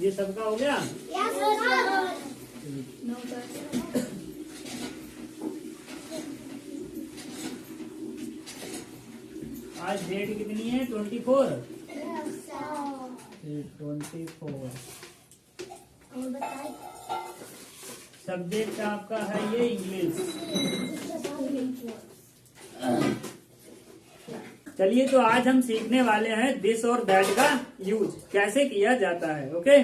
ये सबका हो गया। आज डेट कितनी है? 24। 24। सब्जेक्ट आपका है ये इंग्लिश। चलिए, तो आज हम सीखने वाले हैं दिस और दैट का यूज कैसे किया जाता है। ओके,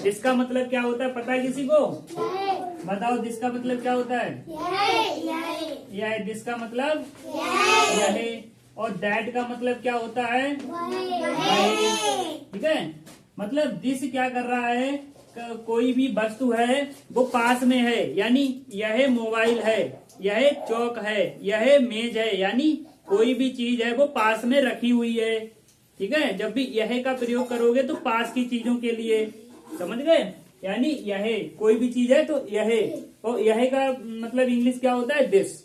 दिस का मतलब क्या होता है पता है किसी को? बताओ, दिस का मतलब क्या होता है? यह। दिस का मतलब यह। और दैट का मतलब क्या होता है? ठीक है, मतलब दिस क्या कर रहा है? कोई भी वस्तु है वो पास में है, यानी यह मोबाइल है, यह चौक है, यह मेज है, यानी कोई भी चीज है वो पास में रखी हुई है। ठीक है, जब भी यह का प्रयोग करोगे तो पास की चीजों के लिए, समझ गए? यानी यह कोई भी चीज है तो यह, और यह का मतलब इंग्लिश क्या होता है? दिस।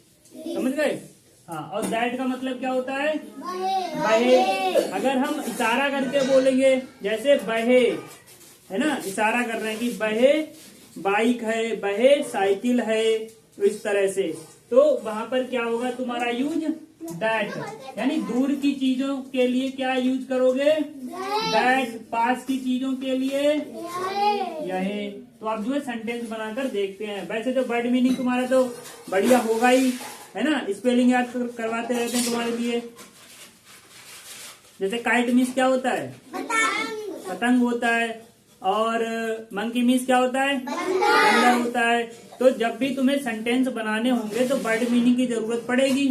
समझ गए? हाँ, और दैट का मतलब क्या होता है? वह। अगर हम इशारा करके बोलेंगे, जैसे वह है ना, इशारा कर रहे हैं कि वह बाइक है, वह साइकिल है, तो इस तरह से, तो वहां पर क्या होगा तुम्हारा यूज? दैट। यानी दूर की चीजों के लिए क्या यूज करोगे? दैट। पास की चीजों के लिए यह। तो आप जो है सेंटेंस बनाकर देखते हैं। वैसे तो वर्ड मीनिंग तुम्हारा तो बढ़िया होगा ही, है ना, स्पेलिंग याद करवाते रहते हैं तुम्हारे लिए। जैसे काइट मीन्स क्या होता है? पतंग होता है। और मंकी मीन्स क्या होता है? बंदर होता है। तो जब भी तुम्हें सेंटेंस बनाने होंगे तो वर्ड मीनिंग की जरूरत पड़ेगी,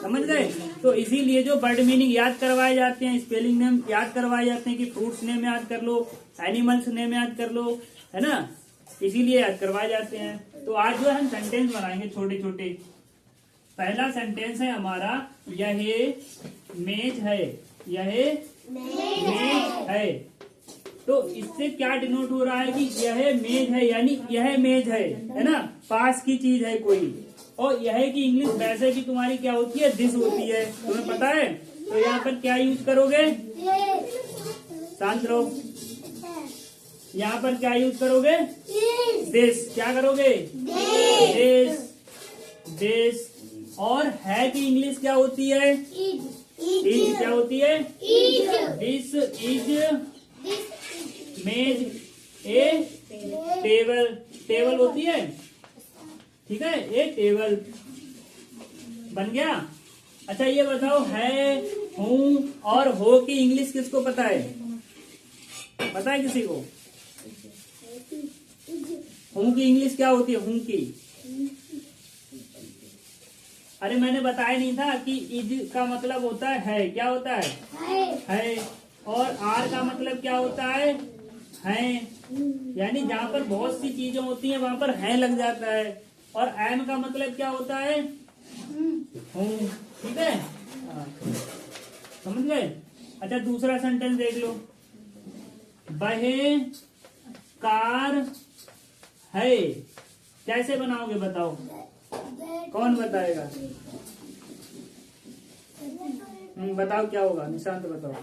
समझ गए? तो इसीलिए जो वर्ड मीनिंग याद करवाए जाते हैं, स्पेलिंग नेम याद करवाए जाते हैं कि फ्रूट्स नेम याद कर लो, एनिमल्स नेम याद कर लो, है ना, इसीलिए याद करवाए जाते हैं। तो आज जो है हम सेंटेंस बनाएंगे छोटे छोटे। पहला सेंटेंस है हमारा, यह मेज है, यह मेज है। तो इससे क्या डिनोट हो रहा है कि यह मेज है, यानी यह मेज है ना, पास की चीज है कोई। और यह की इंग्लिश वैसे भी तुम्हारी क्या होती है? दिस होती है, तुम्हें पता है? तो यहाँ पर क्या यूज करोगे? शांत रहो। यहाँ पर क्या यूज करोगे? दिस। क्या करोगे? दिस। दिस। और है की इंग्लिश क्या होती है? इज। क्या होती है? दिस इज मेज ए टेबल। टेबल होती है, ठीक है, ए टेबल बन गया। अच्छा, ये बताओ, है, हूँ और हो की इंग्लिश किसको पता है? पता है किसी को? हूँ की इंग्लिश क्या होती है? हूँ की, अरे मैंने बताया नहीं था कि इज का मतलब होता है, क्या होता है। और आर का मतलब क्या होता है? यानी जहाँ पर बहुत सी चीजें होती हैं वहां पर है लग जाता है। और एम का मतलब क्या होता है? हूँ। ठीक है, समझ गए? अच्छा, दूसरा सेंटेंस देख लो, वह कार है। कैसे बनाओगे बताओ? कौन बताएगा? बताओ क्या होगा? निशांत बताओ।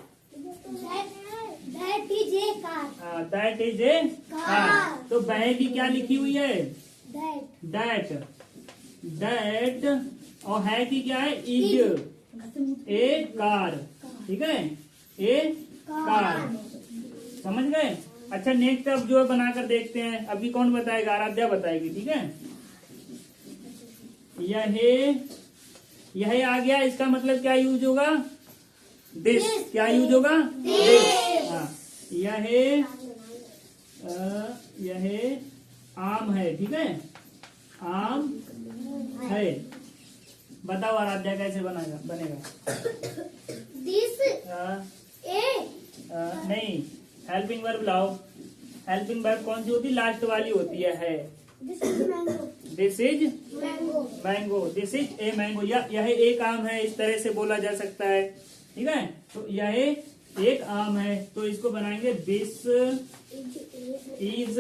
That is a car. That is A car. तो वह की क्या लिखी हुई है? दैट। दैट। और है की क्या है? Is a car. ठीक है, ए कार। समझ गए? अच्छा, नेक्स्ट अब जो है बनाकर देखते हैं। अभी कौन बताएगा? आराध्या बताएगी, ठीक है। यह आ गया, इसका मतलब क्या यूज होगा? दिस। क्या यूज होगा? दिस। हाँ, यह आम है, ठीक है, आम है। बताओ आराध्या कैसे बनेगा? This नहीं, हेल्पिंग वर्ब लाओ। हेल्पिंग वर्ब कौन सी होती है? लास्ट वाली होती है। This is mango. This is Mango. Mango. This is a mango. यह एक आम है, इस तरह से बोला जा सकता है, ठीक है। तो यह एक आम है, तो इसको बनाएंगे दिस इज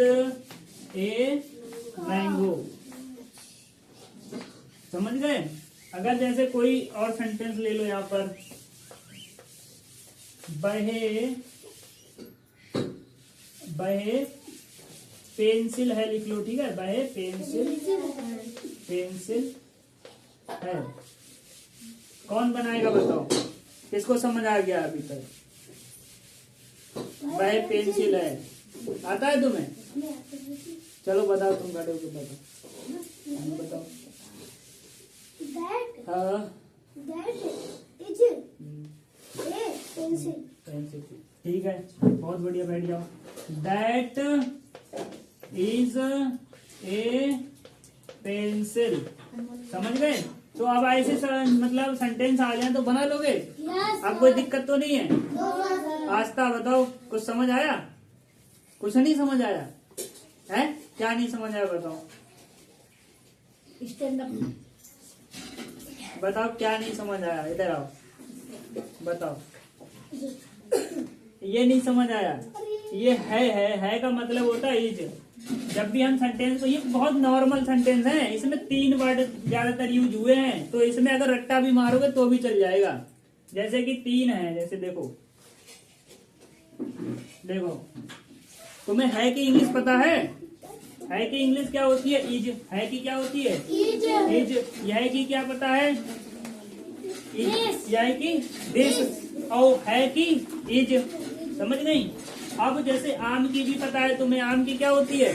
ए मैंगो। समझ गए? अगर जैसे कोई और सेंटेंस ले लो, यहाँ पर वह पेंसिल है लिख लो, ठीक है। वह पेंसिल है। कौन बनाएगा बताओ, किसको समझ आ गया अभी तक? वह पेंसिल है, आता है तुम्हें? चलो बताओ, तुम खड़े होकर बताओ। हाँ, पेंसिल, ठीक है, बहुत बढ़िया, बैठ जाओ। दैट इज ए पेंसिल, समझ गए? तो अब ऐसे मतलब सेंटेंस आ जाए तो बना लोगे, अब कोई दिक्कत तो नहीं है। आस्था बताओ, कुछ समझ आया? कुछ नहीं समझ आया है? क्या नहीं समझ आया बताओ? बताओ क्या नहीं समझ आया, इधर आओ, बताओ। ये नहीं समझ आया, ये है का मतलब होता है इज। जब भी हम सेंटेंस को, ये बहुत नॉर्मल सेंटेंस है, इसमें 3 वर्ड ज्यादातर यूज हुए हैं, तो इसमें अगर रट्टा भी मारोगे तो भी चल जाएगा। जैसे कि 3 है, जैसे देखो तुम्हें है की इंग्लिश पता है? है की इंग्लिश क्या होती है? इज। है की क्या होती है? इज। यह की क्या पता है? यह की दिस, और है की इज, समझ नहीं? अब जैसे आम की भी पता है तुम्हें, आम की क्या होती है?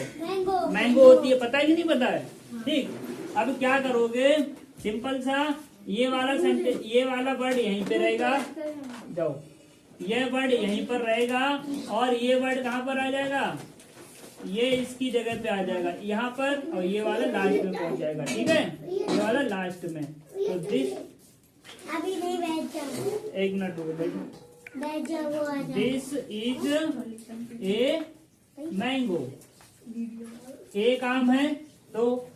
मैंगो होती है, पता है कि नहीं पता है? ठीक, अब क्या करोगे, सिंपल सा, ये वाला सेंटेंस, ये वाला वर्ड यहीं पे रहेगा, जाओ, ये वर्ड यहीं पर रहेगा, और ये वर्ड कहाँ पर आ जाएगा? ये इसकी जगह पे आ जाएगा यहाँ पर, और ये वाला लास्ट में पहुंच जाएगा, ठीक है? ये वाला लास्ट में। तो दिस, अभी नहीं बैठ जाओ, 1 मिनट रुको, बैठ जाओ, वो आ जाए। This is a mango. एक आम है तो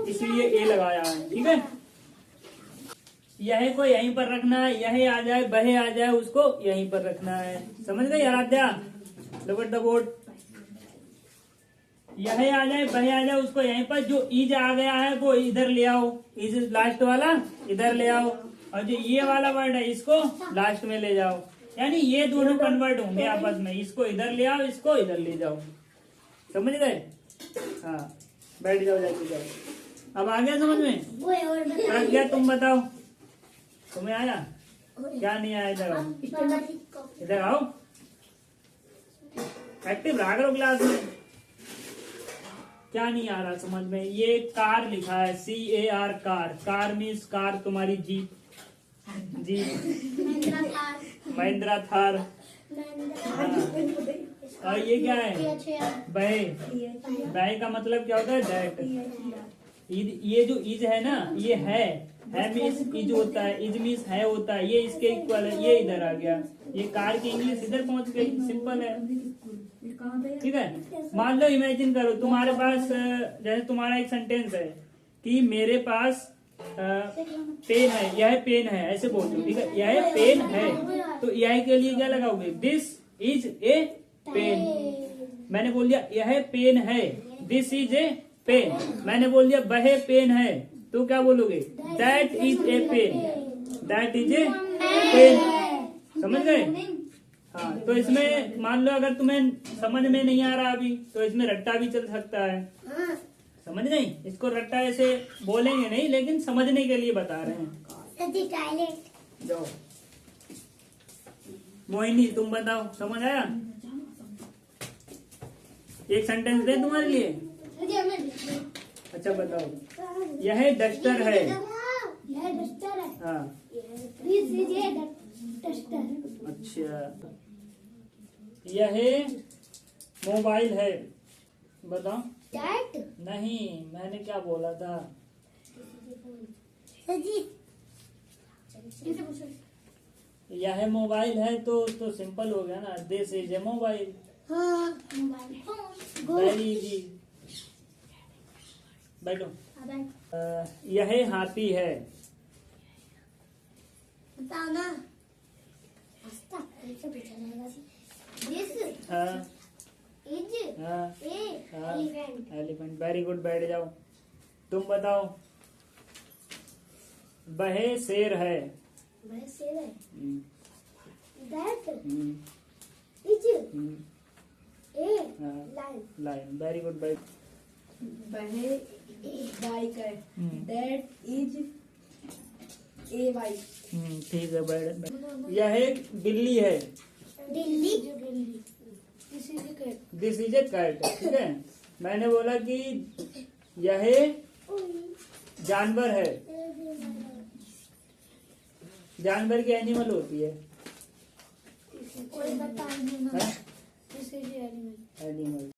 इसलिए ए लगाया है, ठीक है? यह को यहीं पर रखना है, यह आ जाए वह आ जाए उसको यहीं पर रखना है, समझ गई Aradhya? Look at the board. यह आ जाए वह आ जाए उसको यहीं पर, जो इज आ गया है वो इधर ले आओ, इज लास्ट वाला इधर ले आओ, और जो ये वाला वर्ड है इसको लास्ट में ले जाओ, यानी ये दोनों कन्वर्ट होंगे आपस में, इसको इधर ले आओ, इसको इधर ले जाओ, समझ गए? हाँ, बैठ जाओ, जाके जाओ। अब आ गया समझ में? आ गया, तुम बताओ, तुम्हें आया? क्या नहीं आया? इधर आओ, इधर आओ, एक्टिव रहा करो क्लास में। क्या नहीं आ रहा समझ में? ये कार लिखा है, CAR, कार मीन्स कार, तुम्हारी जीप, महिंद्रा थार। और ये क्या है? बह का मतलब क्या होता है? दैट। ये जो इज है ना, ये है मीन्स इज होता है, इज मीन्स है होता है, ये इसके इक्वल है, ये इधर आ गया, ये कार की इंग्लिश इधर पहुंच गई, सिंपल है, ठीक है? मान लो, इमेजिन करो तुम्हारे पास, जैसे तुम्हारा एक सेंटेंस है कि मेरे पास पेन है, यह पेन है, ऐसे बोलते हो, ठीक है? यह पेन है, तो यह के लिए क्या लगाओगे? This is a pen. मैंने बोल दिया यह पेन है, दिस इज ए पेन। मैंने बोल दिया वह पेन है, तो क्या बोलोगे? That is a pen, that is a pen, समझ गए? हाँ, तो इसमें मान लो अगर तुम्हें समझ में नहीं आ रहा अभी, तो इसमें रट्टा भी चल सकता है, समझ नहीं? इसको रट्टा ऐसे बोलेंगे नहीं, लेकिन समझने के लिए बता रहे हैं। जाओ मोहिनी, तुम बताओ, समझ आया? एक सेंटेंस दे तुम्हारे लिए। अच्छा बताओ, यह डस्टर है। यह डस्टर है। हाँ, डस्टर। अच्छा, यह मोबाइल है, बताओ। दैट नहीं, मैंने क्या बोला था? यह मोबाइल है तो सिंपल हो गया ना, दिस इज ए मोबाइल। हाँ, मोबाइल। वेरी इजी, बैठो। यह हाथी है। बताओ ना। एलिफेंट, वेरी गुड, बैठ जाओ। तुम बताओ, वह शेर है। That is ए हाँ लाइन लाइन, वेरी गुड भाई। वह बाइक है, दैट इज ए बाइक। ठीक है बैठ। यह एक बिल्ली है, Delhi this is a cat. ठीक है, मैंने बोला कि यह जानवर है, जानवर की एनिमल होती है कोई बता नहीं हैं? This is animal animal.